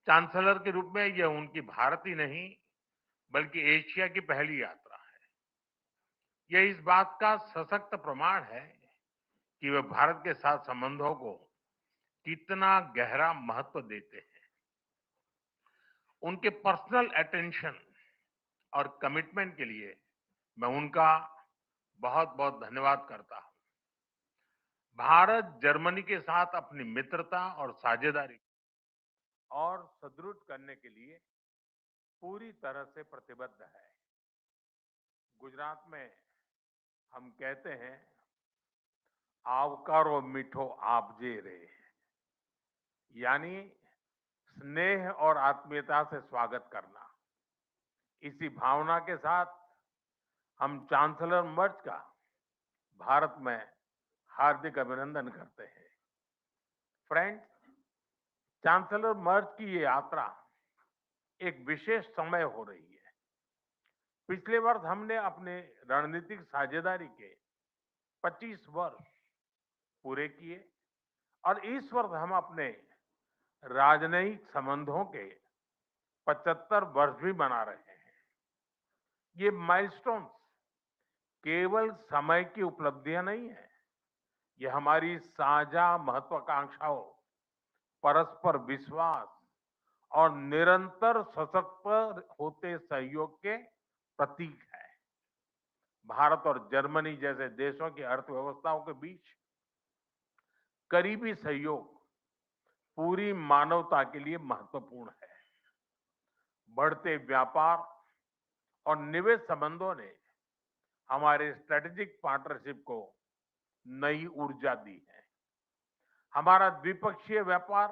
Chancellor के रूप में यह उनकी भारत ही नहीं बल्कि एशिया की पहली यात्रा है। यह इस बात का सशक्त प्रमाण है कि वे भारत के साथ संबंधों को कितना गहरा महत्व देते हैं। उनके पर्सनल अटेंशन और कमिटमेंट के लिए मैं उनका बहुत बहुत धन्यवाद करता हूं। भारत जर्मनी के साथ अपनी मित्रता और साझेदारी और सुदृढ़ करने के लिए पूरी तरह से प्रतिबद्ध है। गुजरात में हम कहते हैं, आवकारो मीठो आपजे रे, यानी स्नेह और आत्मीयता से स्वागत करना। इसी भावना के साथ हम चांसलर मर्ज का भारत में हार्दिक अभिनंदन करते हैं। फ्रेंड्स, चांसलर मर्ज की ये यात्रा एक विशेष समय हो रही है। पिछले वर्ष हमने अपने रणनीतिक साझेदारी के 25 वर्ष पूरे किए और इस वर्ष हम अपने राजनयिक संबंधों के 75 वर्ष भी मना रहे हैं। ये माइलस्टोन्स केवल समय की उपलब्धियां नहीं है, ये हमारी साझा महत्वाकांक्षाओं, परस्पर विश्वास और निरंतर सशक्त होते सहयोग के प्रतीक है। भारत और जर्मनी जैसे देशों की अर्थव्यवस्थाओं के बीच करीबी सहयोग पूरी मानवता के लिए महत्वपूर्ण है। बढ़ते व्यापार और निवेश संबंधों ने हमारे स्ट्रेटेजिक पार्टनरशिप को नई ऊर्जा दी है। हमारा द्विपक्षीय व्यापार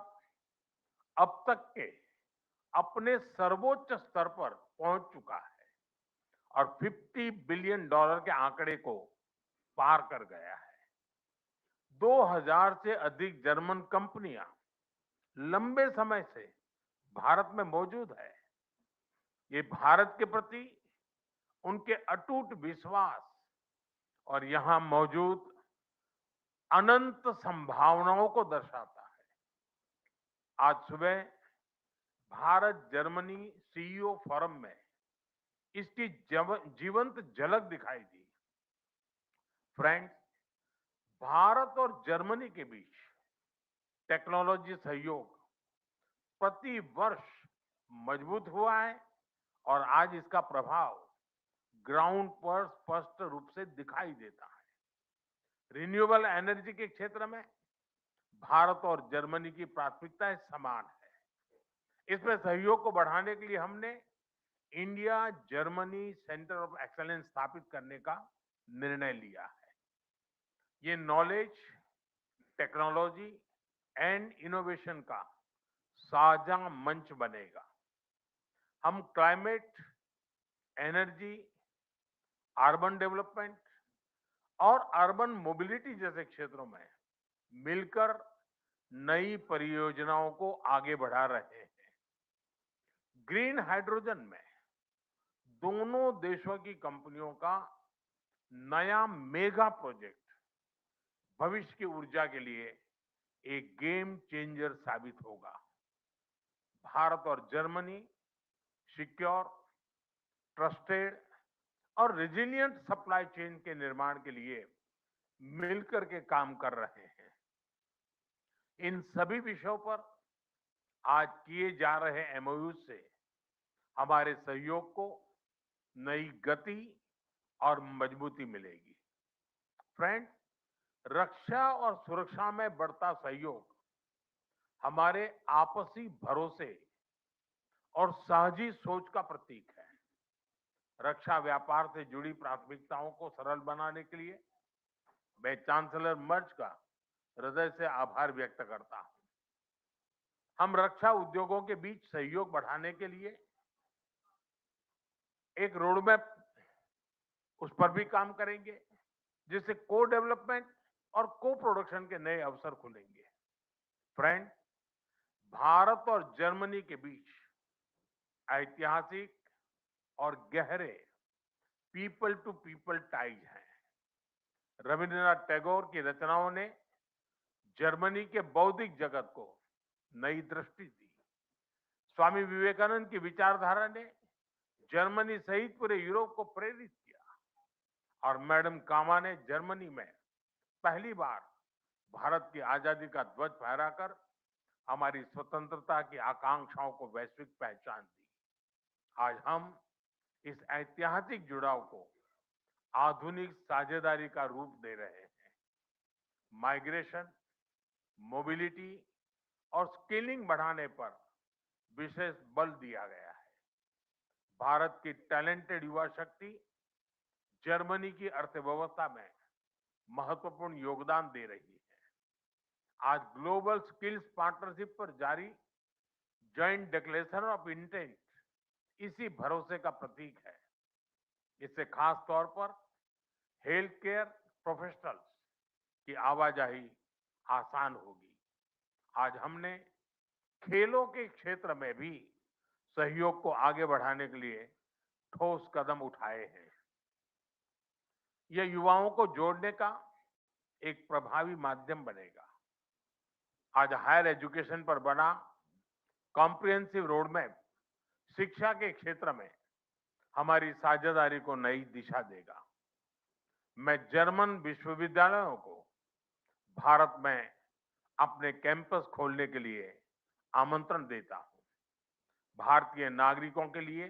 अब तक के अपने सर्वोच्च स्तर पर पहुंच चुका है और $50 बिलियन के आंकड़े को पार कर गया है। 2000 से अधिक जर्मन कंपनियां लंबे समय से भारत में मौजूद है। ये भारत के प्रति उनके अटूट विश्वास और यहां मौजूद अनंत संभावनाओं को दर्शाता है। आज सुबह भारत जर्मनी सीईओ फोरम में इसकी जीवंत झलक दिखाई दी। फ्रेंड्स, भारत और जर्मनी के बीच टेक्नोलॉजी सहयोग प्रति वर्ष मजबूत हुआ है और आज इसका प्रभाव ग्राउंड पर स्पष्ट रूप से दिखाई देता है। रिन्यूएबल एनर्जी के क्षेत्र में भारत और जर्मनी की प्राथमिकताएं समान है। इसमें सहयोग को बढ़ाने के लिए हमने India Germany centre of excellence स्थापित करने का निर्णय लिया है। ये नॉलेज, टेक्नोलॉजी एंड इनोवेशन का साझा मंच बनेगा। हम क्लाइमेट, एनर्जी, अर्बन डेवलपमेंट और अर्बन मोबिलिटी जैसे क्षेत्रों में मिलकर नई परियोजनाओं को आगे बढ़ा रहे हैं। ग्रीन हाइड्रोजन में दोनों देशों की कंपनियों का नया मेगा प्रोजेक्ट भविष्य की ऊर्जा के लिए एक गेम चेंजर साबित होगा। भारत और जर्मनी सिक्योर, ट्रस्टेड और रेजिलिएंट सप्लाई चेन के निर्माण के लिए मिलकर के काम कर रहे हैं। इन सभी विषयों पर आज किए जा रहे एमओयू से हमारे सहयोग को नई गति और मजबूती मिलेगी। फ्रेंड्स, रक्षा और सुरक्षा में बढ़ता सहयोग हमारे आपसी भरोसे और साझी सोच का प्रतीक है। रक्षा व्यापार से जुड़ी प्राथमिकताओं को सरल बनाने के लिए मैं चांसलर मर्ज का हृदय से आभार व्यक्त करता हूं। हम रक्षा उद्योगों के बीच सहयोग बढ़ाने के लिए एक रोडमैप, उस पर भी काम करेंगे, जिससे को डेवलपमेंट और को प्रोडक्शन के नए अवसर खुलेंगे। फ्रेंड, भारत और जर्मनी के बीच ऐतिहासिक और गहरे पीपल टू पीपल टाइज हैं। रविंद्रनाथ टैगोर की रचनाओं ने जर्मनी के बौद्धिक जगत को नई दृष्टि दी। स्वामी विवेकानंद की विचारधारा ने जर्मनी सहित पूरे यूरोप को प्रेरित किया और मैडम कामा ने जर्मनी में पहली बार भारत की आजादी का ध्वज फहराकर हमारी स्वतंत्रता की आकांक्षाओं को वैश्विक पहचान दी। आज हम इस ऐतिहासिक जुड़ाव को आधुनिक साझेदारी का रूप दे रहे हैं। माइग्रेशन, मोबिलिटी और स्किलिंग बढ़ाने पर विशेष बल दिया गया है। भारत की टैलेंटेड युवा शक्ति जर्मनी की अर्थव्यवस्था में महत्वपूर्ण योगदान दे रही है। आज ग्लोबल स्किल्स पार्टनरशिप पर जारी जॉइंट डिक्लेरेशन ऑफ इंटेंट इसी भरोसे का प्रतीक है। इससे खास तौर पर हेल्थ केयर प्रोफेशनल्स की आवाजाही आसान होगी। आज हमने खेलों के क्षेत्र में भी सहयोग को आगे बढ़ाने के लिए ठोस कदम उठाए हैं। यह युवाओं को जोड़ने का एक प्रभावी माध्यम बनेगा। आज हायर एजुकेशन पर बना कॉम्प्रिहेंसिव रोडमैप शिक्षा के क्षेत्र में हमारी साझेदारी को नई दिशा देगा। मैं जर्मन विश्वविद्यालयों को भारत में अपने कैंपस खोलने के लिए आमंत्रण देता हूं। भारतीय नागरिकों के लिए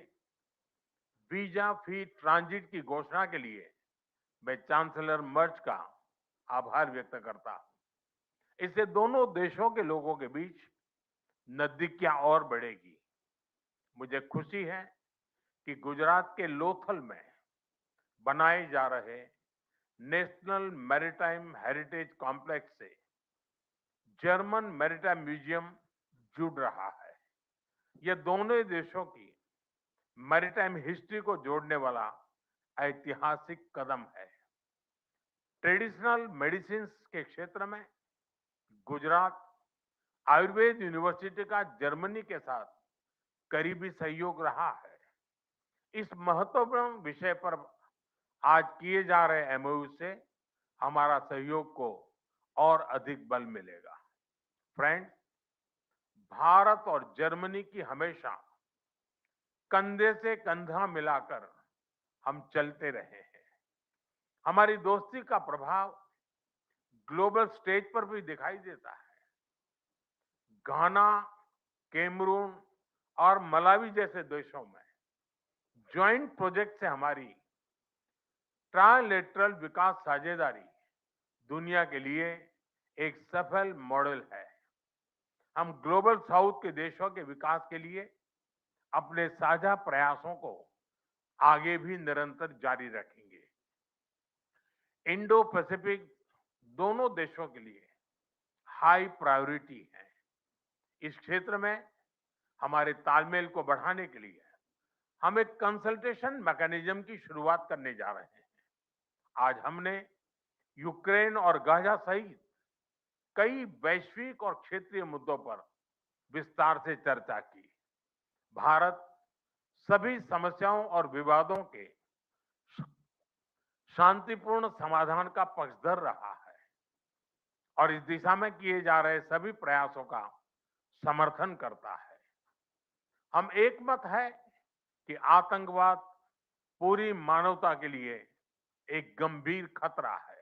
वीजा फ्री ट्रांजिट की घोषणा के लिए मैं चांसलर मर्ज का आभार व्यक्त करता हूं। इससे दोनों देशों के लोगों के बीच नजदीकियां और बढ़ेगी। मुझे खुशी है कि गुजरात के लोथल में बनाए जा रहे नेशनल मैरीटाइम हेरिटेज कॉम्प्लेक्स से जर्मन मैरीटाइम म्यूजियम जुड़ रहा है। यह दोनों देशों की मैरीटाइम हिस्ट्री को जोड़ने वाला ऐतिहासिक कदम है। ट्रेडिशनल मेडिसिन के क्षेत्र में गुजरात आयुर्वेद यूनिवर्सिटी का जर्मनी के साथ करीबी सहयोग रहा है। इस महत्वपूर्ण विषय पर आज किए जा रहे एमओयू से हमारा सहयोग को और अधिक बल मिलेगा। फ्रेंड्स, भारत और जर्मनी की हमेशा कंधे से कंधा मिलाकर हम चलते रहे हैं। हमारी दोस्ती का प्रभाव ग्लोबल स्टेज पर भी दिखाई देता है। घाना, कैमरून और मलावी जैसे देशों में ज्वाइंट प्रोजेक्ट से हमारी ट्राइलेटरल विकास साझेदारी दुनिया के लिए एक सफल मॉडल है। हम ग्लोबल साउथ के देशों के विकास के लिए अपने साझा प्रयासों को आगे भी निरंतर जारी रखेंगे। इंडो पैसिफिक दोनों देशों के लिए हाई प्रायोरिटी है। इस क्षेत्र में हमारे तालमेल को बढ़ाने के लिए हम एक कंसल्टेशन मैकेनिज्म की शुरुआत करने जा रहे हैं। आज हमने यूक्रेन और गाजा सहित कई वैश्विक और क्षेत्रीय मुद्दों पर विस्तार से चर्चा की। भारत सभी समस्याओं और विवादों के शांतिपूर्ण समाधान का पक्षधर रहा है और इस दिशा में किए जा रहे सभी प्रयासों का समर्थन करता है। हम एक मत है कि आतंकवाद पूरी मानवता के लिए एक गंभीर खतरा है।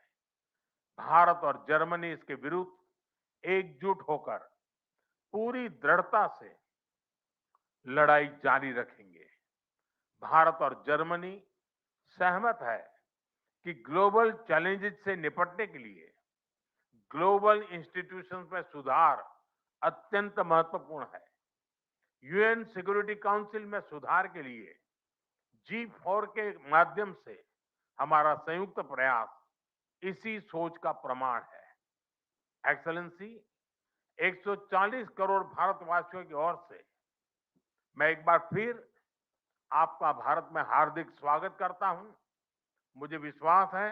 भारत और जर्मनी इसके विरुद्ध एकजुट होकर पूरी दृढ़ता से लड़ाई जारी रखेंगे। भारत और जर्मनी सहमत है कि ग्लोबल चैलेंजेस से निपटने के लिए ग्लोबल इंस्टीट्यूशंस में सुधार अत्यंत महत्वपूर्ण है। यूएन सिक्योरिटी काउंसिल में सुधार के लिए G4 के माध्यम से हमारा संयुक्त प्रयास इसी सोच का प्रमाण है। एक्सेलेंसी, 140 करोड़ भारतवासियों की ओर से मैं एक बार फिर आपका भारत में हार्दिक स्वागत करता हूं। मुझे विश्वास है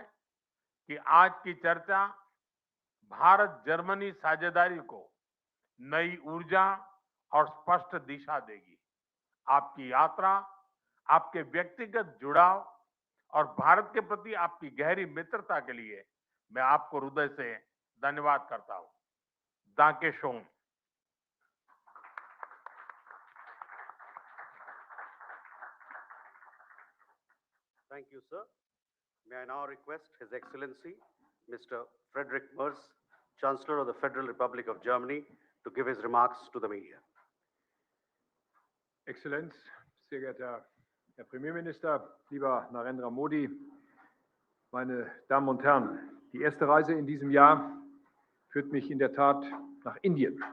कि आज की चर्चा भारत जर्मनी साझेदारी को नई ऊर्जा और स्पष्ट दिशा देगी। आपकी यात्रा, आपके व्यक्तिगत जुड़ाव और भारत के प्रति आपकी गहरी मित्रता के लिए मैं आपको हृदय से धन्यवाद करता हूं। दांके shown. Thank you, sir. May I now request His Excellency, Mr. Friedrich Merz, Chancellor of the Federal Republic of Germany, to give his remarks to the media. Exzellenz, sehr geehrter Herr Premierminister, lieber Narendra Modi, meine Damen und Herren, die erste Reise in diesem Jahr führt mich in der Tat nach Indien.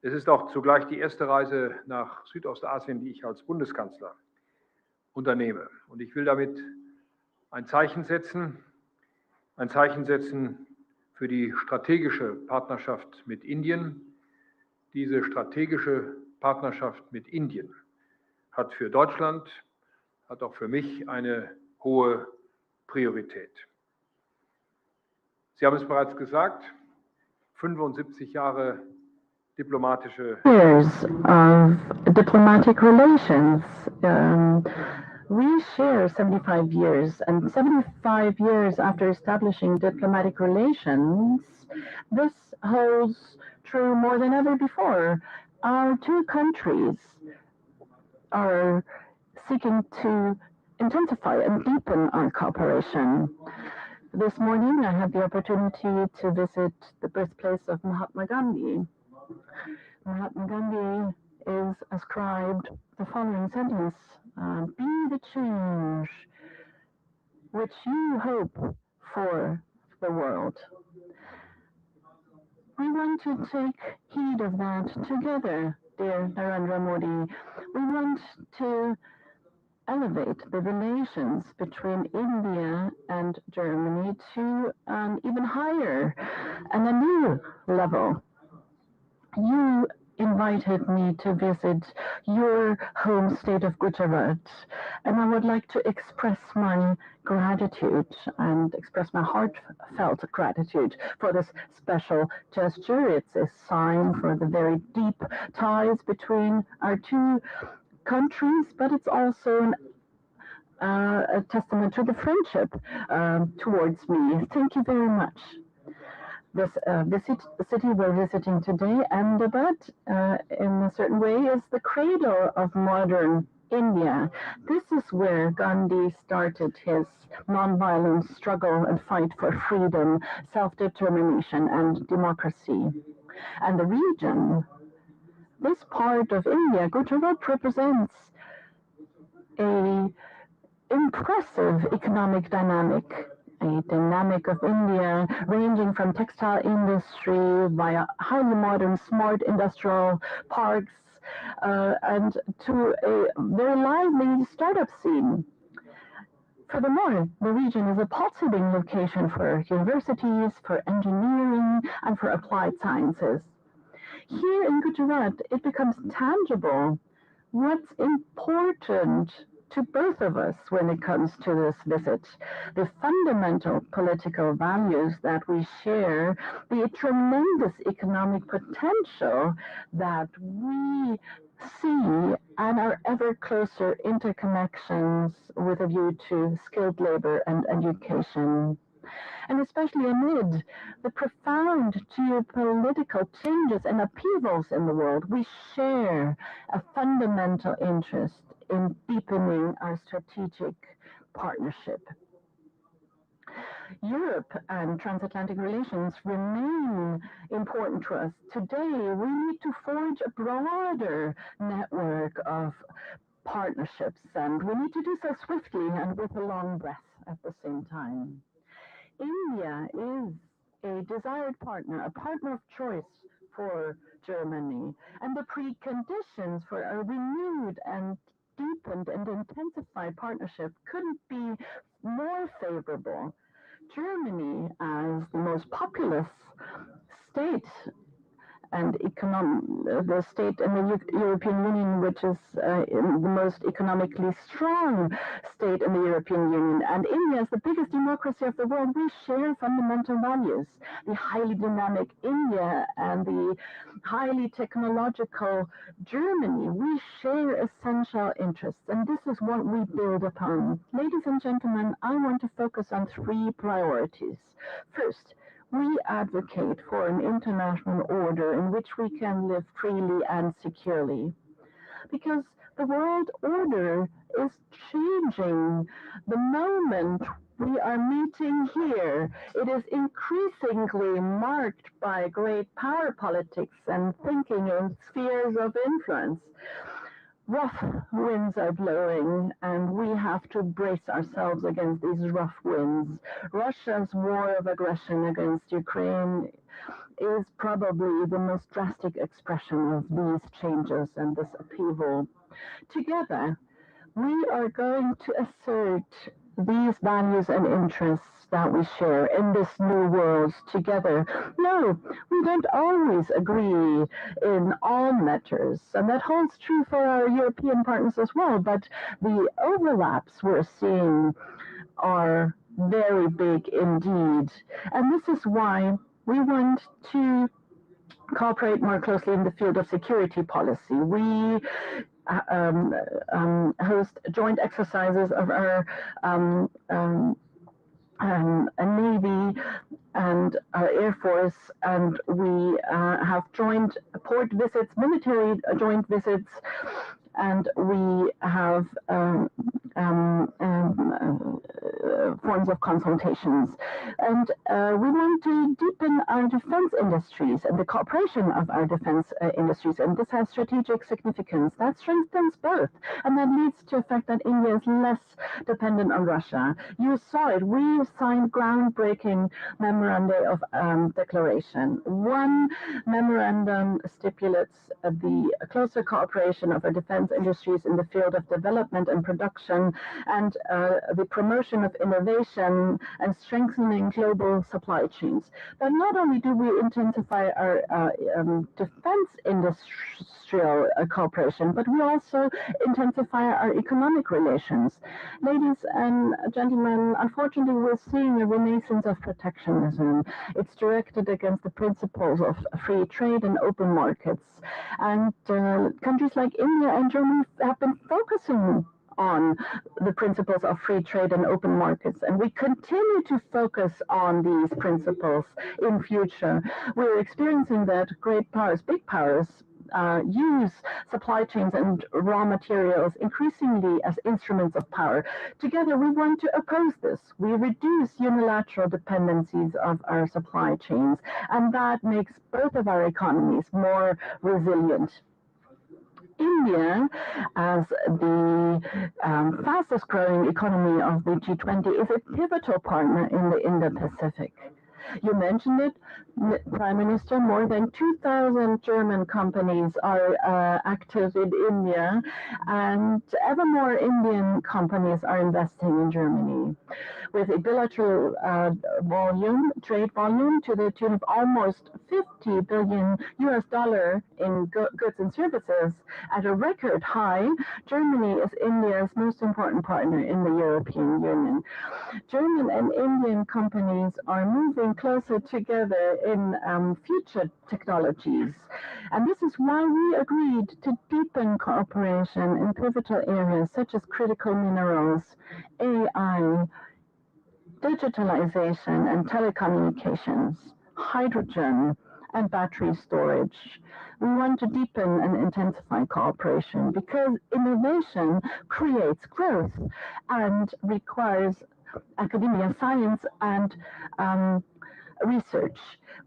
Es ist auch zugleich die erste Reise nach Südostasien, die ich als Bundeskanzler unternehme. Und ich will damit ein Zeichen setzen für die strategische Partnerschaft mit Indien. Diese strategische Partnerschaft mit Indien hat für Deutschland, hat auch für mich eine hohe Priorität. Sie haben es bereits gesagt, 75 Jahre diplomatische years of diplomatic relations. We share 75 years, and 75 years after establishing diplomatic relations, this holds true more than ever before. Our two countries are seeking to intensify and deepen our cooperation. This morning, I had the opportunity to visit the birthplace of Mahatma Gandhi. Mahatma Gandhi is ascribed the following sentence: be the change which you hope for the world. We want to take heed of that together, dear Narendra Modi. We want to elevate the relations between India and Germany to an even higher and a new level. You invited me to visit your home state of Gujarat, and I would like to express my gratitude and express my heartfelt gratitude for this special gesture. It's a sign for the very deep ties between our two countries, but it's also a testament to the friendship towards me. Thank you very much. This city we're visiting today, Ahmedabad, in a certain way, is the cradle of modern India. This is where Gandhi started his nonviolent struggle and fight for freedom, self-determination, and democracy. And the region, this part of India, Gujarat, represents an impressive economic dynamic. A dynamic of India ranging from textile industry via highly modern smart industrial parks and to a very lively startup scene. Furthermore, the region is a pulsating location for universities, for engineering, and for applied sciences. Here in Gujarat, it becomes tangible what's important to both of us when it comes to this visit. The fundamental political values that we share, the tremendous economic potential that we see, and our ever closer interconnections with a view to skilled labor and education. And especially amid the profound geopolitical changes and upheavals in the world, we share a fundamental interest in deepening our strategic partnership. Europe and transatlantic relations remain important to us. Today, we need to forge a broader network of partnerships, and we need to do so swiftly and with a long breath at the same time. India is a desired partner, a partner of choice for Germany, and the preconditions for a renewed and deepened and intensified partnership couldn't be more favorable. Germany, as the most populous state and the state in the European Union, which is the most economically strong state in the European Union, and India is the biggest democracy of the world, we share fundamental values. The highly dynamic India and the highly technological Germany, we share essential interests, and this is what we build upon. Ladies and gentlemen, I want to focus on three priorities. First, we advocate for an international order in which we can live freely and securely. Because the world order is changing. The moment we are meeting here, it is increasingly marked by great power politics and thinking in spheres of influence. Rough winds are blowing, and we have to brace ourselves against these rough winds. Russia's war of aggression against Ukraine is probably the most drastic expression of these changes and this upheaval. Together, we are going to assert these values and interests that we share in this new world together. No, we don't always agree in all matters, and that holds true for our European partners as well, but the overlaps we're seeing are very big indeed. And this is why we want to cooperate more closely in the field of security policy. We host joint exercises of our Navy and our Air Force, and we have joint port visits, military joint visits, and we have forms of consultations. And we want to deepen our defense industries and the cooperation of our defense industries, and this has strategic significance. That strengthens both, and that leads to the fact that India is less dependent on Russia. You saw it. We signed groundbreaking memoranda of declaration. One memorandum stipulates the closer cooperation of our defense industries in the field of development and production, and the promotion of innovation and strengthening global supply chains. But not only do we intensify our defense industrial cooperation, but we also intensify our economic relations. Ladies and gentlemen, unfortunately, we're seeing a renaissance of protectionism. It's directed against the principles of free trade and open markets. And countries like India and Germany have been focusing on the principles of free trade and open markets, and we continue to focus on these principles in future. We're experiencing that great powers, big powers, use supply chains and raw materials increasingly as instruments of power. Together, we want to oppose this. We reduce unilateral dependencies of our supply chains, and that makes both of our economies more resilient. India, as the fastest growing economy of the G20, is a pivotal partner in the Indo-Pacific. You mentioned it, Prime Minister, more than 2,000 German companies are active in India, and ever more Indian companies are investing in Germany, with a bilateral trade volume to the tune of almost $50 billion in goods and services at a record high. Germany is India's most important partner in the European Union. German and Indian companies are moving closer together in future technologies. And this is why we agreed to deepen cooperation in pivotal areas such as critical minerals, AI, digitalization and telecommunications, hydrogen, and battery storage. We want to deepen and intensify cooperation because innovation creates growth and requires academia, science, and research.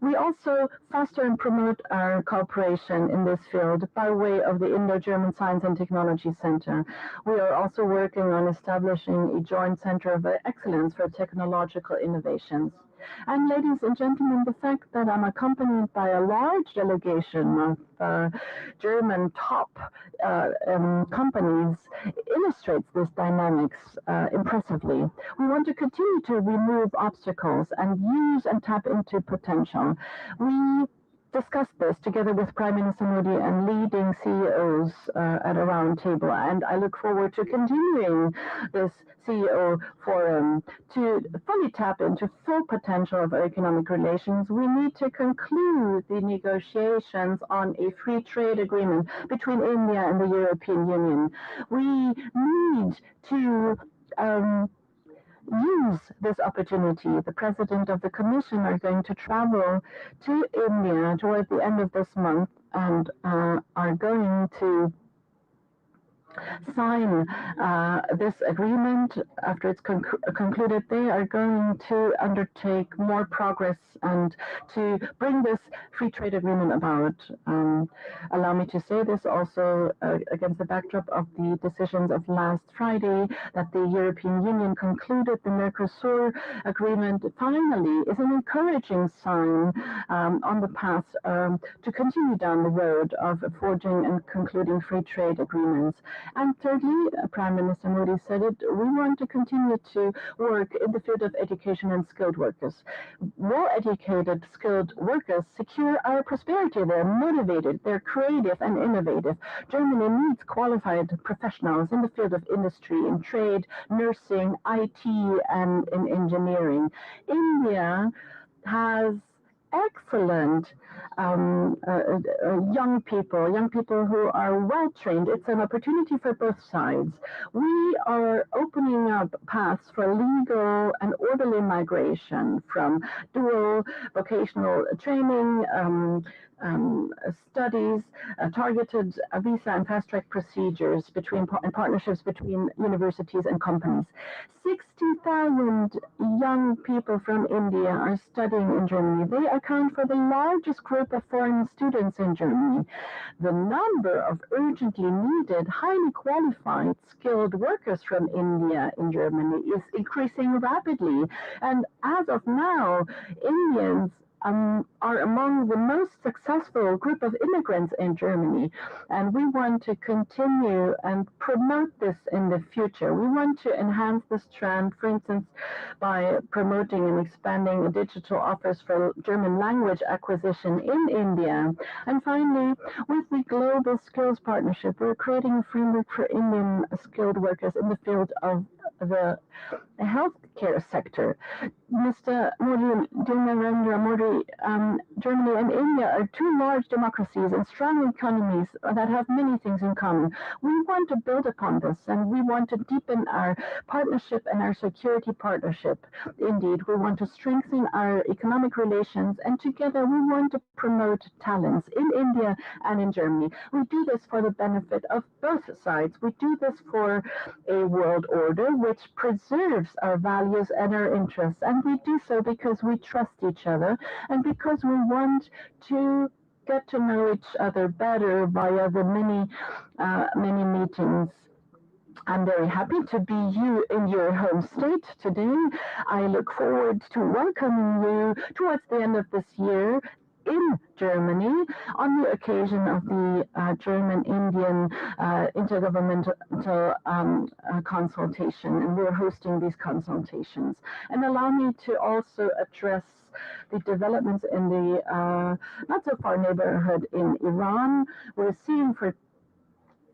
We also foster and promote our cooperation in this field by way of the Indo-German Science and Technology Center. We are also working on establishing a joint center of excellence for technological innovations. And ladies and gentlemen, the fact that I'm accompanied by a large delegation of German top companies illustrates this dynamics impressively. We want to continue to remove obstacles and use and tap into potential. We discussed this together with Prime Minister Modi and leading CEOs at a round table, and I look forward to continuing this CEO forum to fully tap into full potential of our economic relations. We need to conclude the negotiations on a free trade agreement between India and the European Union. We need to use this opportunity. The President of the Commission are going to travel to India toward the end of this month and are going to sign this agreement, after it's concluded, they are going to undertake more progress and to bring this free trade agreement about. Allow me to say this also against the backdrop of the decisions of last Friday that the European Union concluded the Mercosur agreement finally is an encouraging sign on the path to continue down the road of forging and concluding free trade agreements. And thirdly, Prime Minister Modi said it, we want to continue to work in the field of education and skilled workers. Well-educated, skilled workers secure our prosperity. They're motivated, they're creative and innovative. Germany needs qualified professionals in the field of industry, in trade, nursing, IT, and in engineering. India has excellent young people who are well trained. It's an opportunity for both sides. We are opening up paths for legal and orderly migration from dual vocational training, studies, targeted visa and fast-track procedures and partnerships between universities and companies. 60,000 young people from India are studying in Germany. They account for the largest group of foreign students in Germany. The number of urgently needed, highly qualified, skilled workers from India in Germany is increasing rapidly. And as of now, Indians are among the most successful group of immigrants in Germany. And we want to continue and promote this in the future. We want to enhance this trend, for instance, by promoting and expanding digital offers for German language acquisition in India. And finally, with the Global Skills Partnership, we're creating a framework for Indian skilled workers in the field of the healthcare sector. Mr. Modi, Narendra Modi, Germany and India are two large democracies and strong economies that have many things in common. We want to build upon this, and we want to deepen our partnership and our security partnership. Indeed, we want to strengthen our economic relations, and together we want to promote talents in India and in Germany. We do this for the benefit of both sides. We do this for a world order which preserves our values and our interests, and we do so because we trust each other and because we want to get to know each other better via the many meetings. I'm very happy to be you in your home state today. I look forward to welcoming you towards the end of this year in Germany on the occasion of the German-Indian intergovernmental consultation, and we're hosting these consultations. And allow me to also address the developments in the not so far neighborhood in Iran. We're seeing for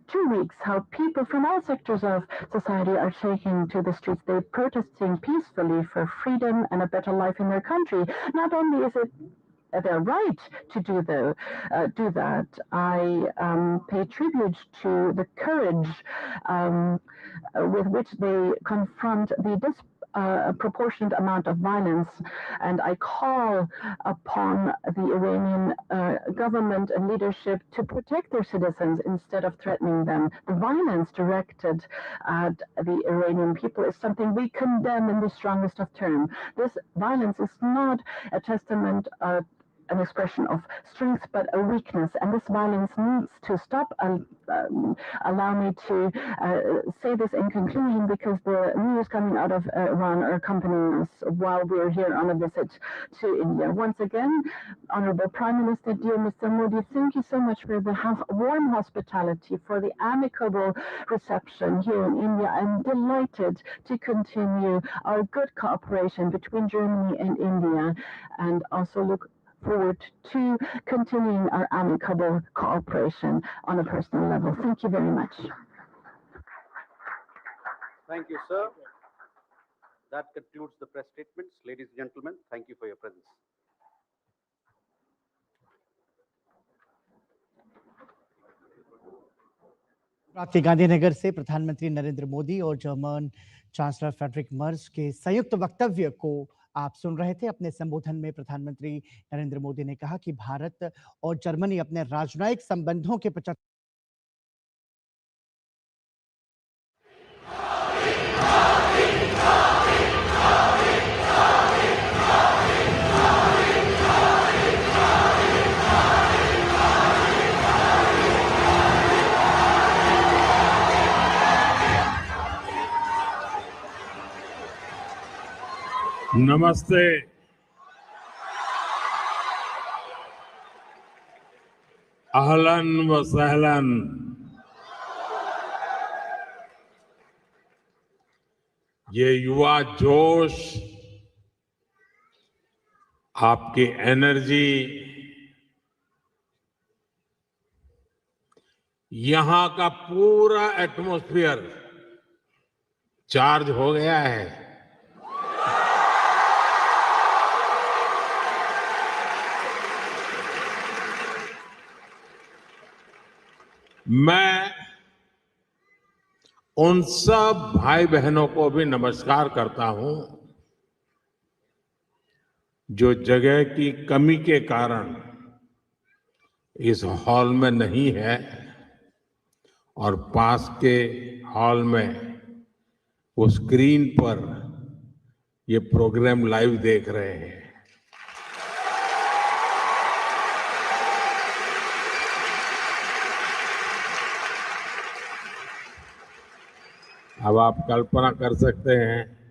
2 weeks how people from all sectors of society are taking to the streets. They're protesting peacefully for freedom and a better life in their country. Not only is it their right to do that, I pay tribute to the courage with which they confront the disproportionate amount of violence, and I call upon the Iranian government and leadership to protect their citizens instead of threatening them. The violence directed at the Iranian people is something we condemn in the strongest of terms. This violence is not a testament an expression of strength, but a weakness, and this violence needs to stop. Allow me to say this in conclusion, because the news coming out of Iran are accompanying us while we're here on a visit to India. Once again, Honorable Prime Minister, dear Mr. Modi, thank you so much for the warm hospitality, for the amicable reception here in India. I'm delighted to continue our good cooperation between Germany and India, and also look forward to continuing our amicable cooperation on a personal level. Thank you very much. Thank you, sir. That concludes the press statements. Ladies and gentlemen, thank you for your presence. रात के गांधीनगर से प्रधानमंत्री नरेंद्र मोदी और German chancellor Friedrich Merz के संयुक्त वक्तव्य को आप सुन रहे थे। अपने संबोधन में प्रधानमंत्री नरेंद्र मोदी ने कहा कि भारत और जर्मनी अपने राजनयिक संबंधों के 75 नमस्ते। अहलन व सहलन। ये युवा जोश, आपकी एनर्जी, यहां का पूरा एटमॉस्फेयर चार्ज हो गया है। मैं उन सब भाई बहनों को भी नमस्कार करता हूं जो जगह की कमी के कारण इस हॉल में नहीं है और पास के हॉल में वो स्क्रीन पर ये प्रोग्राम लाइव देख रहे हैं। अब आप कल्पना कर सकते हैं